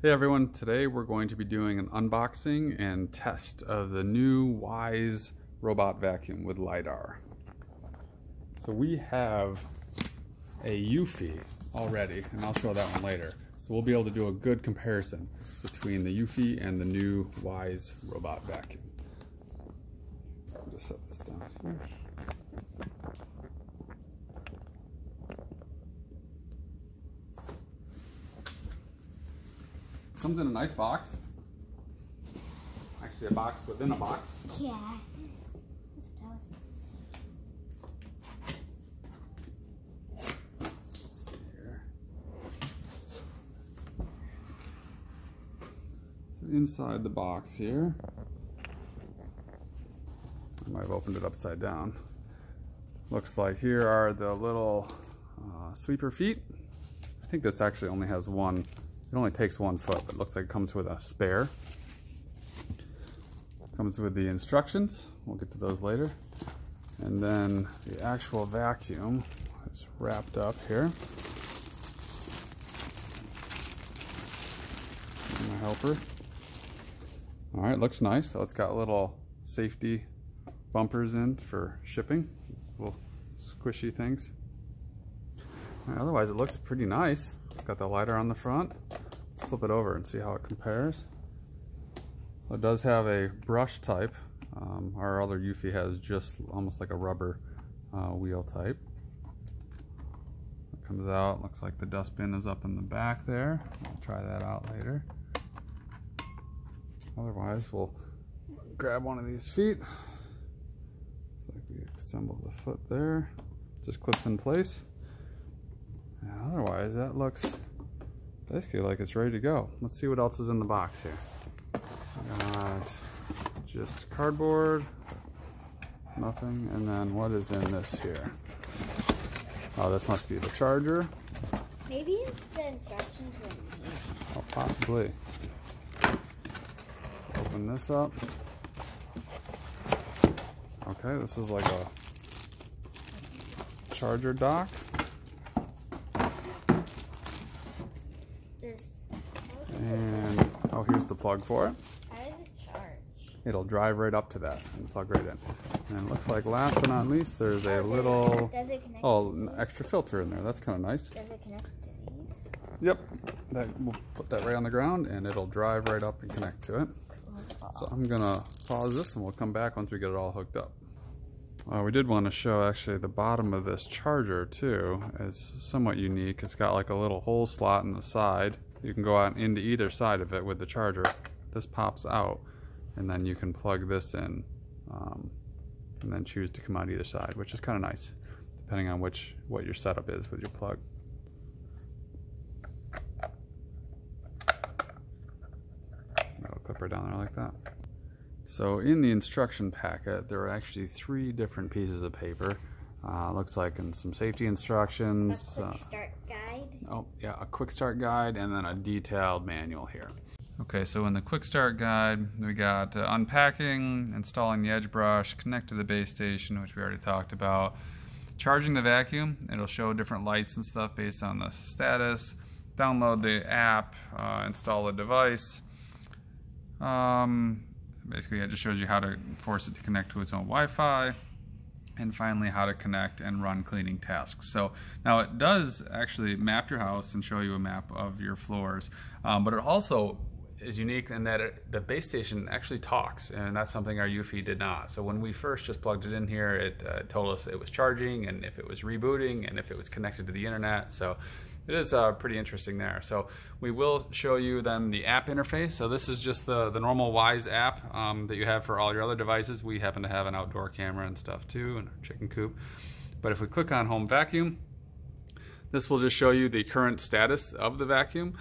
Hey everyone, today we're going to be doing an unboxing and test of the new Wyze Robot Vacuum with LiDAR. So we have a Eufy already, and I'll show that one later. So we'll be able to do a good comparison between the Eufy and the new Wyze Robot Vacuum. I'll just set this down here. Comes in a nice box. Actually a box within a box. Yeah. So inside the box here, I might have opened it upside down. Looks like here are the little sweeper feet. I think this actually only has one. It only takes 1 foot, but it looks like it comes with a spare. Comes with the instructions. We'll get to those later. And then the actual vacuum is wrapped up here. My helper. All right, looks nice. So it's got little safety bumpers in for shipping. Little squishy things. All right, otherwise, it looks pretty nice. It's got the LiDAR on the front. Let's flip it over and see how it compares. It does have a brush type. Our other Eufy has just almost like a rubber wheel type. It comes out, looks like the dustbin is up in the back there. I'll try that out later. Otherwise, we'll grab one of these feet. Looks like we assemble the foot there. Just clips in place. Otherwise, that looks basically like it's ready to go. Let's see what else is in the box here. Got just cardboard, nothing, and then what is in this here? Oh, this must be the charger. Maybe it's the instructions in here. Oh, possibly. Open this up. Okay, this is like a charger dock. And oh, here's the plug for it. How does it charge? It'll drive right up to that and plug right in. And it looks like last but not least, there's a little extra filter in there. That's kind of nice. Does it connect to these? Yep. We'll put that right on the ground and it'll drive right up and connect to it. So I'm gonna pause this and we'll come back once we get it all hooked up. We did want to show actually the bottom of this charger too. It's somewhat unique. It's got like a little hole slot in the side. You can go out into either side of it with the charger. This pops out and then you can plug this in and then choose to come out either side, which is kind of nice depending on what your setup is with your plug. That'll clip right down there like that. So in the instruction packet there are actually 3 different pieces of paper. Looks like in some safety instructions. A quick start guide. Oh yeah, a quick start guide and then a detailed manual here. Okay, so in the quick start guide we got unpacking, installing the edge brush, connect to the base station, which we already talked about, charging the vacuum. It'll show different lights and stuff based on the status, download the app, install the device. Basically it just shows you how to force it to connect to its own Wi-Fi. And finally how to connect and run cleaning tasks. So now it does actually map your house and show you a map of your floors, but it also is unique in that the base station actually talks, and that's something our Eufy did not. So when we first just plugged it in here, it told us it was charging and if it was rebooting and if it was connected to the internet. So it is pretty interesting there. So we will show you then the app interface. So this is just the normal Wyze app that you have for all your other devices. We happen to have an outdoor camera and stuff too, and a chicken coop. But if we click on home vacuum, this will just show you the current status of the vacuum.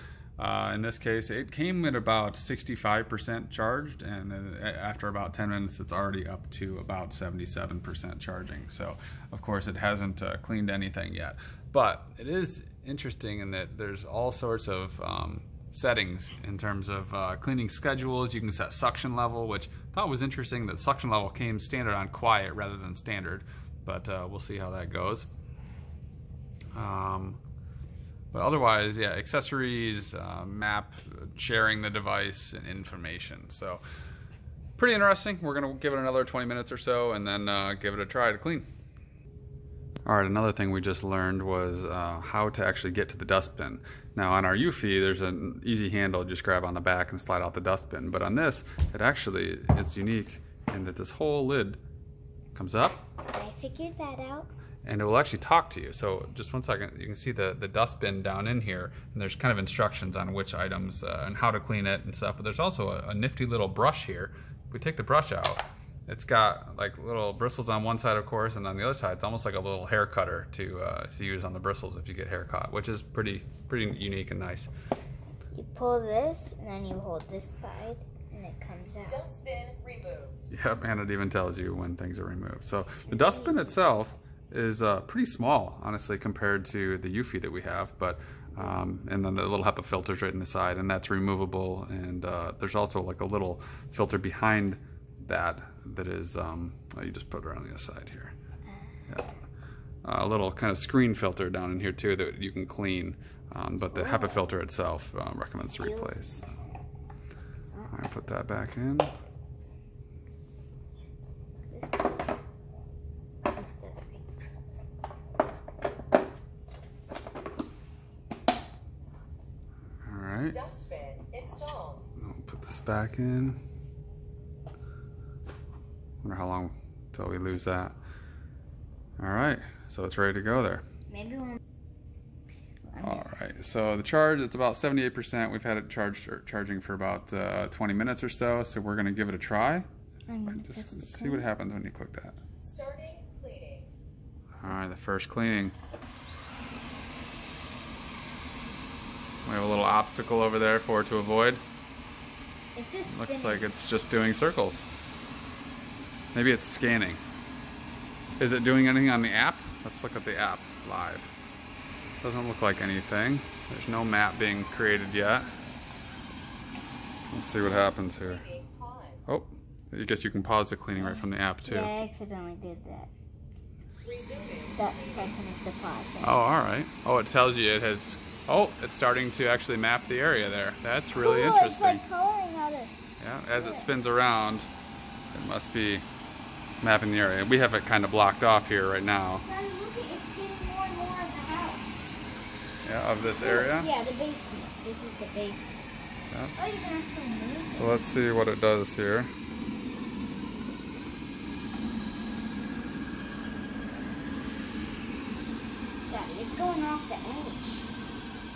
In this case, it came at about 65% charged, and after about 10 minutes, it's already up to about 77% charging. So, of course, it hasn't cleaned anything yet. But it is interesting in that there's all sorts of settings in terms of cleaning schedules. You can set suction level, which I thought was interesting that suction level came standard on quiet rather than standard. But we'll see how that goes. But otherwise, yeah, accessories, map, sharing the device, and information. So pretty interesting. We're gonna give it another 20 minutes or so and then give it a try to clean. All right, another thing we just learned was how to actually get to the dustbin. Now on our Eufy, there's an easy handle, just grab on the back and slide out the dustbin. But on this, it's unique in that this whole lid comes up. I figured that out. And it will actually talk to you. So just one second, you can see the dustbin down in here, and there's kind of instructions on which items and how to clean it and stuff. But there's also a nifty little brush here. If we take the brush out, it's got like little bristles on one side, of course, and on the other side, it's almost like a little hair cutter to use on the bristles if you get hair caught, which is pretty unique and nice. You pull this, and then you hold this side, and it comes out. Dustbin removed. Yep, and it even tells you when things are removed. So the dustbin itself is pretty small, honestly, compared to the Eufy that we have, but and then the little Hepa filters right in the side, and that's removable. And there's also like a little filter behind that is you just put it around the other side here. Yeah. A little kind of screen filter down in here too that you can clean, but the Hepa filter itself recommends to replace. I put that back in. Dustbin installed. I'll put this back in. Wonder how long till we lose that. All right, so it's ready to go there. Maybe one. All right, so the charge, it's about 78%. We've had it charging for about 20 minutes or so. So we're gonna give it a try. Just see what happens when you click that. Starting cleaning. All right, the first cleaning. We have a little obstacle over there for it to avoid. It's just Looks spinning. like it's just doing circles. Maybe it's scanning. Is it doing anything on the app? Let's look at the app live. Doesn't look like anything. There's no map being created yet. Let's see what happens here. Oh, I guess you can pause the cleaning right from the app too. Yeah, I accidentally did that. That person is to pause it. Oh, all right. Oh, it tells you it has. Oh, it's starting to actually map the area there. That's really interesting. It's like coloring out of. Yeah, as it spins around, it must be mapping the area. We have it kind of blocked off here right now. Now look, it's getting more and more of the house. Yeah, of this area. Yeah, the basement. This is the basement. Yeah. Oh, you can actually move. So let's see what it does here. Yeah, it's going off the edge.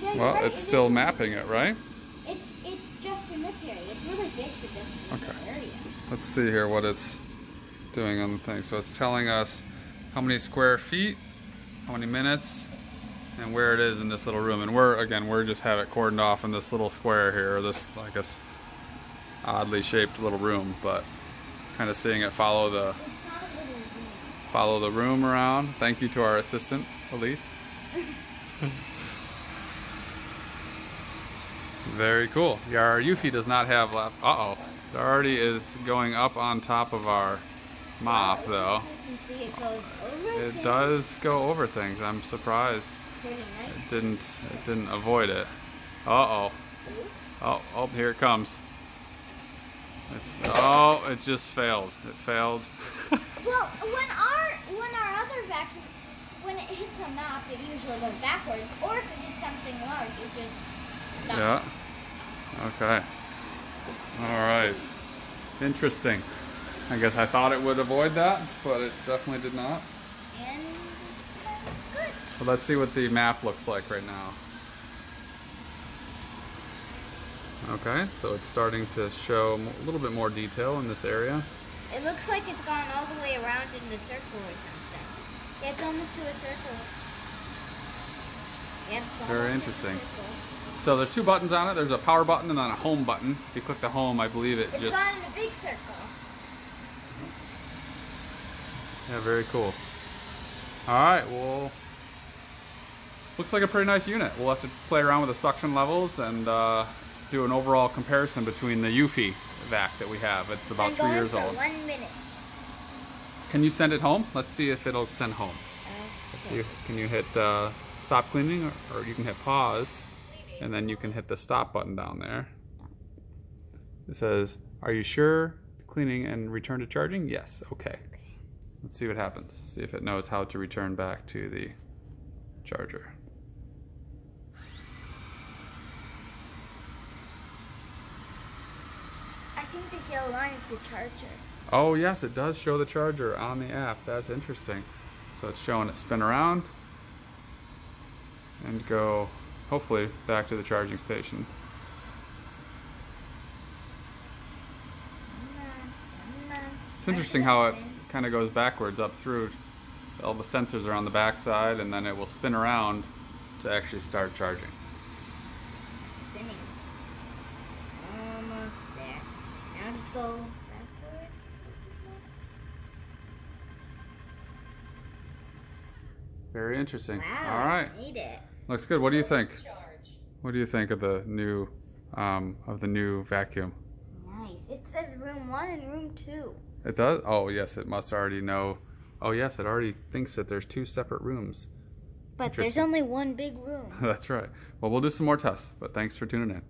Yeah, you're Well, right, it's still mapping it, right? It's just in this area. It's really big for just this area. Let's see here what it's doing on the thing. So it's telling us how many square feet, how many minutes, and where it is in this little room. And we're just have it cordoned off in this little square here, or this, I guess, oddly shaped little room, but kind of seeing it follow the It's not a little room. room around. Thank you to our assistant, Elise. Very cool. Yeah, our Eufy does not have lap. Uh-oh. It already is going up on top of our mop, though. You can see it goes over It things. does go over things. I'm surprised Pretty nice. it didn't avoid it. Uh-oh. Oh, here it comes. It just failed. It failed. Well, when our other vacuum, when it hits a map, it usually goes backwards, or if it hits something large, it just stops. Yeah. Okay. All right. Interesting. I guess I thought it would avoid that, but it definitely did not. And it's good. So let's see what the map looks like right now. Okay, so it's starting to show a little bit more detail in this area. It looks like it's gone all the way around in the circle or something. Yeah, it's almost to a circle. Yep, it's Very almost interesting. to a circle. So there's two buttons on it. There's a power button and then a home button. If you click the home, I believe it It's just... gone in a big circle. Yeah, very cool. All right, well, looks like a pretty nice unit. We'll have to play around with the suction levels and do an overall comparison between the Eufy vac that we have. It's about 3 years I'm old. going for 1 minute. Can you send it home? Let's see if it'll send home. Okay. Can you hit stop cleaning, or you can hit pause, and then you can hit the stop button down there. It says, are you sure? Cleaning and return to charging? Yes. Okay. Let's see what happens. See if it knows how to return back to the charger. I think this yellow line is the charger. Oh yes, it does show the charger on the app. That's interesting. So it's showing it spin around and go, hopefully, back to the charging station. It's interesting how it kind of goes backwards up through. All the sensors are on the back side, and then it will spin around to actually start charging. Spinning. Almost there. Now just go backwards. Very interesting. Wow, All right. made it. Looks good. What do you think? Charge. What do you think of the new vacuum? Nice. It says room 1 and room 2. It does? Oh yes, it must already know. Oh yes, it already thinks that there's 2 separate rooms. But there's only one big room. That's right. Well, we'll do some more tests, but thanks for tuning in.